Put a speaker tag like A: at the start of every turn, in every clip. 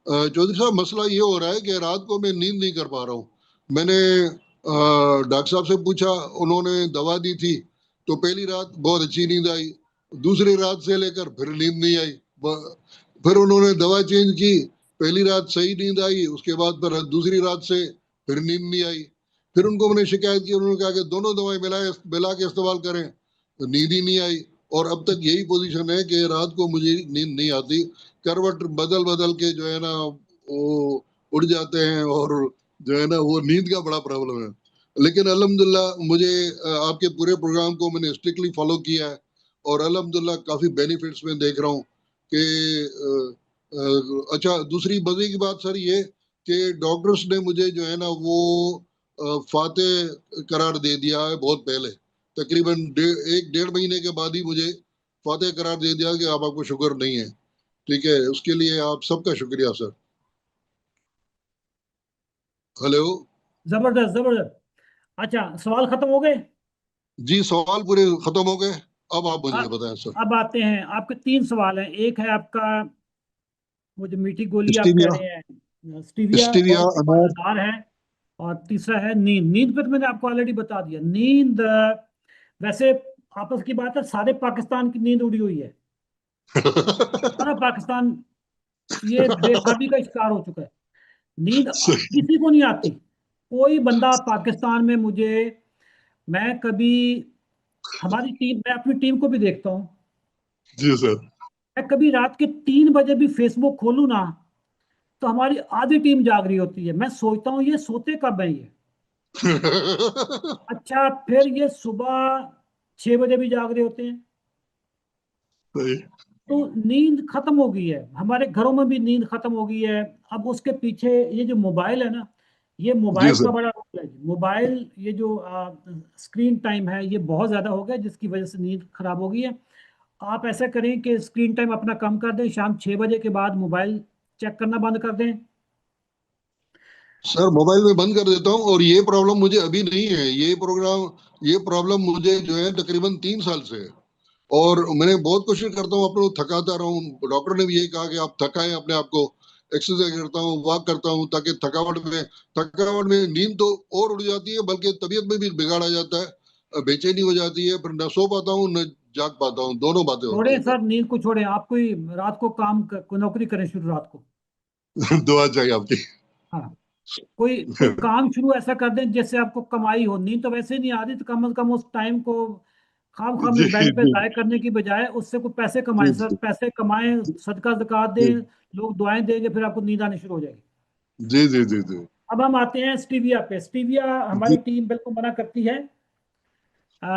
A: चौधरी साहब, मसला ये हो रहा है कि रात को मैं नींद नहीं कर पा रहा हूँ। मैंने डॉक्टर साहब से पूछा, उन्होंने दवा दी थी। तो पहली रात बहुत अच्छी नींद आई, दूसरी रात से लेकर फिर नींद नहीं आई। फिर उन्होंने दवा चेंज की, पहली रात सही नींद आई, उसके बाद फिर दूसरी रात से फिर नींद नहीं आई। फिर उनको मैंने शिकायत की, उन्होंने कहा कि दोनों दवाएं मिला के इस्तेमाल करें, तो नींद ही नहीं आई। और अब तक यही पोजीशन है कि रात को मुझे नींद नहीं आती। करवट बदल बदल के जो है ना वो उड़ जाते हैं, और जो है ना वो नींद का बड़ा प्रॉब्लम है। लेकिन अल्हम्दुलिल्लाह मुझे आपके पूरे प्रोग्राम को मैंने स्ट्रिक्टली फॉलो किया है, और अल्हम्दुलिल्लाह काफी बेनिफिट्स में देख रहा हूँ कि अच्छा, दूसरी मजे की बात सर ये कि डॉक्टर्स ने मुझे जो है ना वो फाते करार दे दिया है बहुत पहले। तकरीबन 1 डेढ़ महीने के बाद ही मुझे फाते करार दे दिया कि अब आपको शुगर नहीं है। ठीक है, उसके लिए आप सबका शुक्रिया सर। हेलो।
B: जबरदस्त जबरदस्त। अच्छा, सवाल खत्म हो गए?
A: जी, सवाल पूरे खत्म हो गए। अब आप मुझे
B: अब
A: बताएं सर।
B: अब आते हैं, आपके 3 सवाल हैं। एक है आपका वो जो मीठी गोली आप कह
A: स्टीविया।
B: रहे हैं, स्टीविया,
A: स्टीविया
B: और एक और
A: अनार।
B: अनार है। और तीसरा है नींद। नींद पे तो मैंने आपको ऑलरेडी बता दिया। नींद वैसे आपस की बात है, सारे पाकिस्तान की नींद उड़ी हुई है। सारा पाकिस्तान ये बेख्वाबी का शिकार हो चुका है। नींद
A: सही।
B: किसी को नहीं आती। कोई बंदा पाकिस्तान में मुझे, मैं कभी, हमारी टीम, मैं अपनी टीम को भी देखता हूँ।
A: जी सर।
B: मैं कभी रात के 3 बजे भी फेसबुक खोलूँ ना, तो हमारी आधी टीम जाग रही होती है। मैं सोचता हूँ ये सोते कब है ये। अच्छा, फिर ये सुबह 6 बजे भी जाग रहे होते हैं।
A: सही।
B: तो नींद खत्म हो गई है, हमारे घरों में भी नींद खत्म हो गई है। अब उसके पीछे ये जो मोबाइल है ना, ये
A: जी
B: मोबाइल का
A: सर।
B: बड़ा रोल है। मोबाइल, ये जो स्क्रीन टाइम है ये बहुत ज्यादा हो गया, जिसकी वजह से नींद खराब हो गई है। आप ऐसा करें कि स्क्रीन टाइम अपना कम कर दें, शाम 6 बजे के बाद मोबाइल चेक करना बंद कर दें।
A: सर, मोबाइल में बंद कर देता हूँ, और ये प्रॉब्लम मुझे अभी नहीं है। ये प्रॉब्लम मुझे जो है तकरीबन 3 साल से है। और मैंने बहुत कोशिश करता हूँ अपने को थकाता रहूं। डॉक्टर ने भी यही कहा कि आप थकाएं अपने आप को। एक्सरसाइज करता हूँ, वॉक करता हूँ, ताकि थकावट में नींद तो और उड़ जाती है, बल्कि तबीयत में भी बिगाड़ आ जाता है, बेचैनी हो जाती है, फिर न सो पाता हूँ न जाग पाता हूँ, दोनों बातें होती
B: छोड़ें
A: है
B: सर, नींद को छोड़ें। आप कोई रात को कोई नौकरी करें शुरू रात को।
A: फिर। दुआ चाहिए आपकी।
B: हाँ, कोई कोई काम शुरू ऐसा कर दें जिससे आपको कमाई हो। नींद तो वैसे ही नहीं आ रही, तो कम से कम उस टाइम को खाम खाम
A: जी
B: इस बेड पे
A: जी
B: जाया करने की बजाय उससे कुछ पैसे
A: जी
B: कमाएं सर।
A: जी
B: पैसे कमाएं, सदका ज़कात
A: जी
B: दें, लोग दुआएं देंगे, फिर आपको नींद आनी शुरू हो जाएगी।
A: जी जी जी जी
B: अब हम आते हैं स्टीविया पे। स्टीविया हमारी
A: जी।
B: टीम बिल्कुल मना करती है।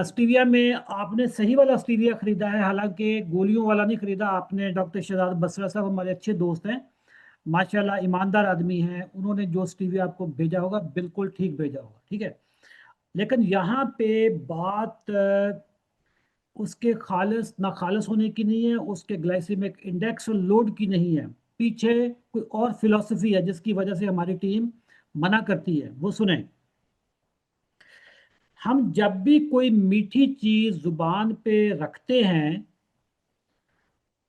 B: स्टीविया में आपने सही वाला स्टीविया खरीदा है, हालांकि गोलियों वाला नहीं खरीदा आपने। डॉक्टर शहजाद बसरा साहब हमारे अच्छे दोस्त हैं, माशाल्लाह ईमानदार आदमी हैं। उन्होंने जो स्टीविया आपको भेजा होगा बिल्कुल ठीक भेजा होगा, ठीक है। लेकिन यहाँ पे बात उसके खालिस ना खालिस होने की नहीं है, उसके ग्लाइसेमिक इंडेक्स और लोड की नहीं है। पीछे कोई और फिलॉसफी है जिसकी वजह से हमारी टीम मना करती है। वो सुने, हम जब भी कोई मीठी चीज जुबान पे रखते हैं,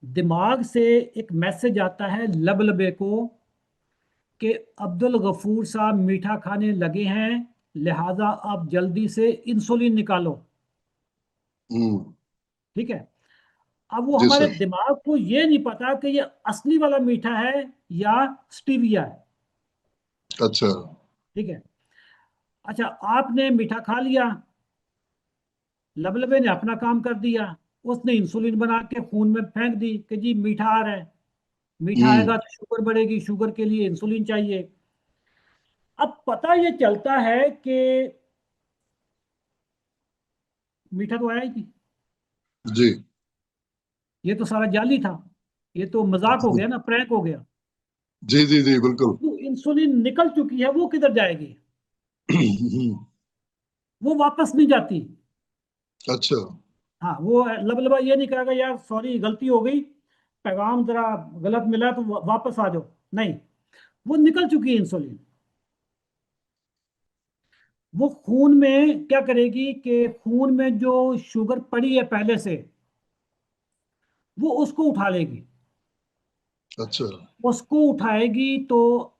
B: दिमाग से एक मैसेज आता है लबलबे को कि अब्दुल गफूर साहब मीठा खाने लगे हैं, लिहाजा आप जल्दी से इंसुलिन निकालो।
A: हम्म।
B: ठीक है। अब वो
A: जी
B: हमारे
A: सर।
B: दिमाग को ये नहीं पता कि ये असली वाला मीठा है या स्टीविया है।
A: अच्छा।
B: ठीक है। अच्छा, आपने मीठा खा लिया, लबलबे ने अपना काम कर दिया, उसने इंसुलिन बना के खून में फेंक दी कि जी मीठा आ रहा है। मीठा
A: हम्म।
B: आएगा तो शुगर बढ़ेगी, शुगर के लिए इंसुलिन चाहिए। अब पता ये चलता है कि मीठा तो आया ही नहीं।
A: जी
B: ये तो सारा जाली था, ये तो मजाक हो गया ना, प्रैंक हो गया।
A: जी जी जी बिल्कुल।
B: अब जो इंसुलिन निकल चुकी है वो किधर जाएगी? वो वापस नहीं जाती।
A: अच्छा।
B: हाँ, वो लबलबा ये नहीं कहेगा यार सॉरी गलती हो गई, पैगाम जरा गलत मिला तो वापस आ जाओ। नहीं, वो निकल चुकी है इंसुलिन। वो खून में क्या करेगी कि खून में जो शुगर पड़ी है पहले से, वो उसको उठा लेगी।
A: अच्छा।
B: उसको उठाएगी तो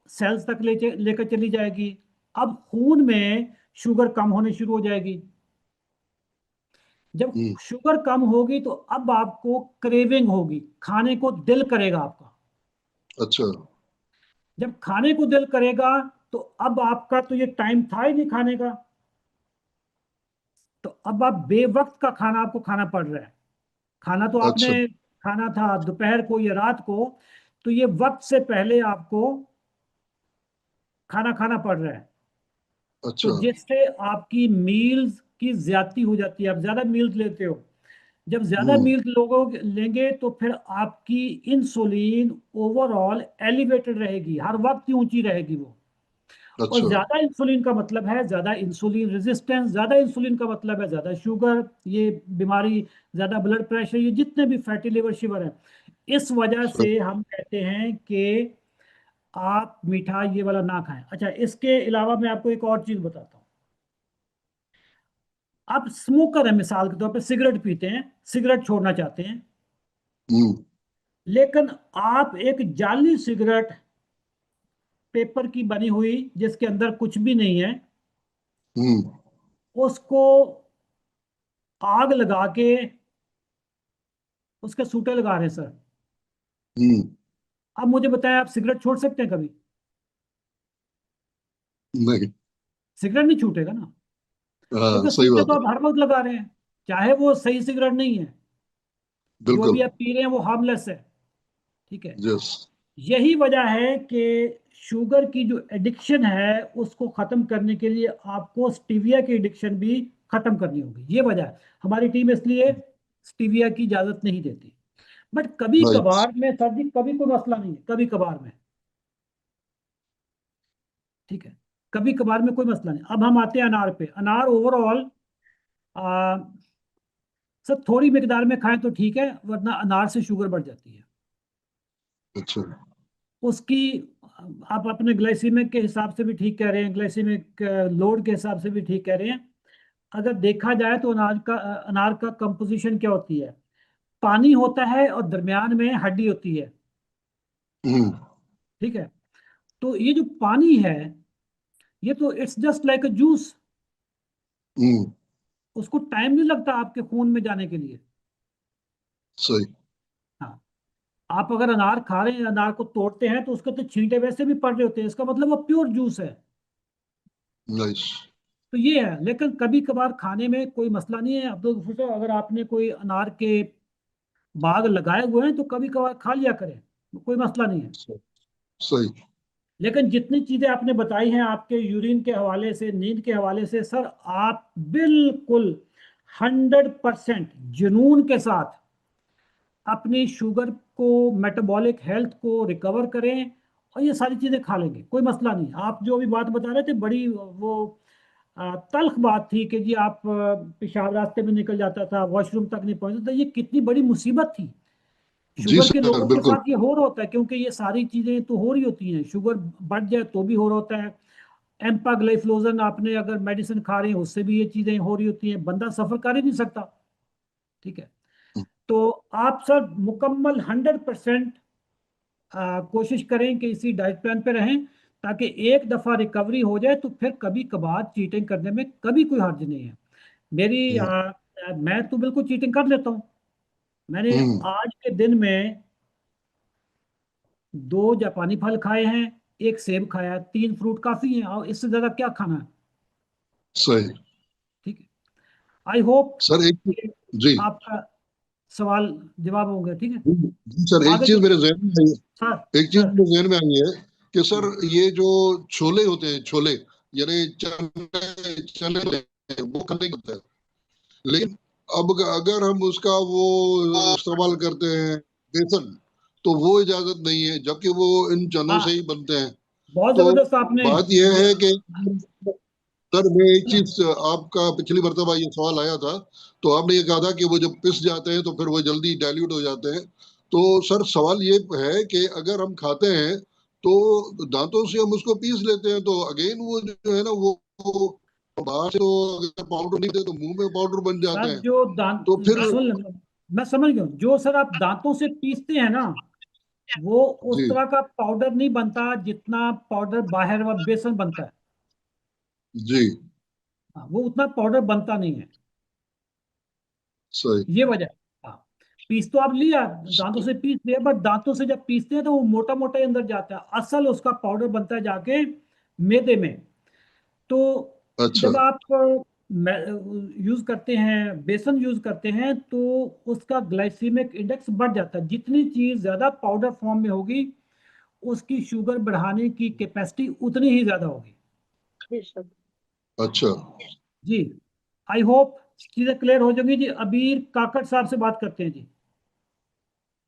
B: सेल्स तक लेकर चली जाएगी। अब खून में शुगर कम होने शुरू हो जाएगी। जब
A: हम्म।
B: शुगर कम होगी तो अब आपको क्रेविंग होगी, खाने को दिल करेगा आपका।
A: अच्छा।
B: जब खाने को दिल करेगा तो अब आपका तो ये टाइम था ही नहीं खाने का, तो अब आप बेवक्त का खाना आपको खाना पड़ रहा है। खाना तो आपने
A: अच्छा।
B: खाना था दोपहर को या रात को, तो ये वक्त से पहले आपको खाना खाना पड़ रहा है। तो
A: अच्छा।
B: जिससे आपकी मील्स की ज्यादती हो जाती है, आप ज्यादा मील्स लेते हो। जब ज्यादा
A: हम्म।
B: मील्स लोगों लेंगे तो फिर आपकी इंसुलिन ओवरऑल एलिवेटेड रहेगी, हर वक्त ही ऊंची रहेगी वो। और
A: अच्छा।
B: ज्यादा इंसुलिन का मतलब है ज्यादा इंसुलिन रेजिस्टेंस, ज्यादा इंसुलिन का मतलब है ज्यादा शुगर, ये बीमारी, ज्यादा ब्लड प्रेशर, ये जितने भी फैटी लिवर शिवर है। इस वजह
A: सही।
B: से हम कहते हैं कि आप मीठा ये वाला ना खाएं। अच्छा, इसके अलावा मैं आपको एक और चीज बताता हूँ। आप स्मोकर है, मिसाल के तौर पे सिगरेट पीते हैं, सिगरेट छोड़ना चाहते हैं,
A: हम्म।
B: लेकिन आप एक जाली सिगरेट, पेपर की बनी हुई जिसके अंदर कुछ भी नहीं है,
A: हम्म।
B: उसको आग लगा के उसके सूटे लगा रहे हैं सर।
A: हम्म।
B: अब मुझे बताएं, आप सिगरेट छोड़ सकते हैं कभी?
A: नहीं।
B: सिगरेट नहीं छूटेगा ना,
A: हाँ,
B: क्योंकि
A: सही
B: सूटे
A: बात
B: तो
A: है।
B: आप हर वक्त लगा रहे हैं, चाहे वो सही सिगरेट नहीं है। जो अभी
A: बिल्कुल।
B: आप पी रहे हैं वो हार्मलेस है। ठीक है।
A: यस।
B: यही वजह है कि शुगर की जो एडिक्शन है उसको खत्म करने के लिए आपको स्टीविया की एडिक्शन भी खत्म करनी होगी। ये वजह है, हमारी टीम इसलिए स्टीविया की इजाजत नहीं देती। बट कभी
A: नाइस।
B: कभार में सर जी, कभी कोई मसला नहीं है, कभी कभार में। ठीक है, कभी कभार में कोई मसला नहीं। अब हम आते हैं अनार पे। अनार ओवरऑल सर थोड़ी मिकदार में खाएं तो ठीक है, वरना अनार से शुगर बढ़ जाती है।
A: अच्छा।
B: उसकी आप अपने ग्लाइसीमिक के हिसाब से भी ठीक कह रहे हैं, ग्लाइसीमिक लोड के हिसाब से भी ठीक कह रहे हैं। अगर देखा जाए तो अनार का कंपोजिशन क्या होती है? पानी होता है और दरमियान में हड्डी होती है।
A: हम्म।
B: ठीक है। तो ये जो पानी है, ये तो it's just like a juice.
A: Hmm.
B: उसको टाइम नहीं लगता आपके खून में जाने के लिए।
A: सही।
B: हाँ, आप अगर अनार खा रहे हैं, अनार को तोड़ते हैं तो उसके तो छींटे वैसे भी पड़ रहे होते हैं, इसका मतलब वो प्योर जूस है।
A: नाइस।
B: तो ये है, लेकिन कभी कभार खाने में कोई मसला नहीं है। अब तो सोचो, अगर आपने कोई अनार के बाग लगाए हुए हैं तो कभी कभार खा लिया करें, कोई मसला नहीं है।
A: सही।
B: लेकिन जितनी चीजें आपने बताई हैं, आपके यूरिन के हवाले से, नींद के हवाले से, सर आप बिल्कुल 100% जुनून के साथ अपनी शुगर को, मेटाबॉलिक हेल्थ को रिकवर करें, और ये सारी चीजें खा लेंगे, कोई मसला नहीं। आप जो अभी बात बता रहे थे, बड़ी वो तल्ख बात थी कि जी आप पेशाब रास्ते में निकल जाता था, वॉशरूम तक नहीं पहुंचता था, ये कितनी बड़ी मुसीबत थी।
A: जी
B: शुगर के
A: सर,
B: लोगों के
A: बिल्कुल।
B: साथ ये हो रहा होता है, क्योंकि ये सारी चीजें तो हो रही होती हैं, शुगर बढ़ जाए तो भी हो रहा होता है। एम्पाग्लाइफ्लोजन आपने अगर मेडिसिन खा रहे हैं उससे भी ये चीजें हो रही होती हैं, बंदा सफर कर ही नहीं सकता। ठीक है। तो आप सर मुकम्मल 100% कोशिश करें कि इसी डाइट प्लान पे रहें, ताकि एक दफा रिकवरी हो जाए तो फिर कभी कभार चीटिंग करने में कभी कोई हर्ज नहीं है। मेरी मैं तो बिल्कुल चीटिंग कर लेता हूँ। मैंने
A: हम्म।
B: आज के दिन में 2 जापानी फल खाए हैं, एक सेब खाया, 3 फ्रूट काफी हैं, और इससे ज्यादा क्या खाना है?
A: सही।
B: ठीक है। आई होप
A: सर एक।
B: कि
A: जी।
B: आपका सवाल जवाब होंगे। ठीक है,
A: जी सर, एक
B: आगे
A: चीज
B: चल।
A: मेरे जहन में आई
B: सर
A: है। एक चीज
B: सर
A: मेरे जहन में आई है कि सर,
B: हम्म,
A: ये जो छोले होते हैं, छोले यानी चने, चने होते हैं, वो खाने के होता है। लेकिन अब अगर हम उसका वो इस्तेमाल करते हैं, बेसन, तो वो इजाजत नहीं है, जबकि वो इन चनों से
B: हाँ,
A: ही बनते हैं।
B: बहुत
A: तो
B: जबरदस्त आपने
A: बात यह
B: ये
A: है कि सर, मैं एक चीज, आपका पिछली मर्तबा ये सवाल आया था, तो आपने ये कहा था कि वो जब पिस जाते हैं तो फिर वो जल्दी डाइल्यूट हो जाते हैं। तो सर, सवाल ये है कि अगर हम खाते हैं तो दांतों से हम उसको पीस लेते हैं, तो अगेन वो जो है ना, वो बाहर से तो अगर पाउडर नहीं दे तो मुंह में पाउडर बन जाते
B: सर
A: हैं।
B: जो दांत,
A: तो फिर।
B: सुन ले, मैं समझ गया हूँ। जो सर आप दांतों से पीसते हैं ना, वो उस
A: जी
B: तरह का पाउडर नहीं बनता जितना पाउडर बाहर व बेसन बनता है।
A: जी।
B: हाँ, वो उतना पाउडर बनता नहीं है।
A: सही।
B: ये वजह है। हाँ, पीस तो आप लिया, दांतों से पीस लिया, बट दांतों से जब पीसते हैं तो वो मोटा मोटा ही अंदर जाता है, असल उसका पाउडर बनता है जाके मैदे में। तो
A: अच्छा
B: जब आप यूज करते हैं, बेसन यूज करते हैं, तो उसका ग्लाइसीमिक इंडेक्स बढ़ जाता है। जितनी चीज ज्यादा पाउडर फॉर्म में होगी, उसकी शुगर बढ़ाने की कैपेसिटी उतनी ही ज्यादा होगी।
A: अच्छा।
B: जी, आई होप चीजें क्लियर हो जाएंगी जी। अबीर काकड़ साहब से बात करते हैं जी।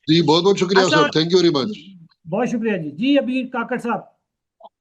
A: जी बहुत बहुत शुक्रिया
B: अच्छा,
A: sir, thank you very much.
B: बहुत शुक्रिया जी। जी अबीर काकड़ साहब।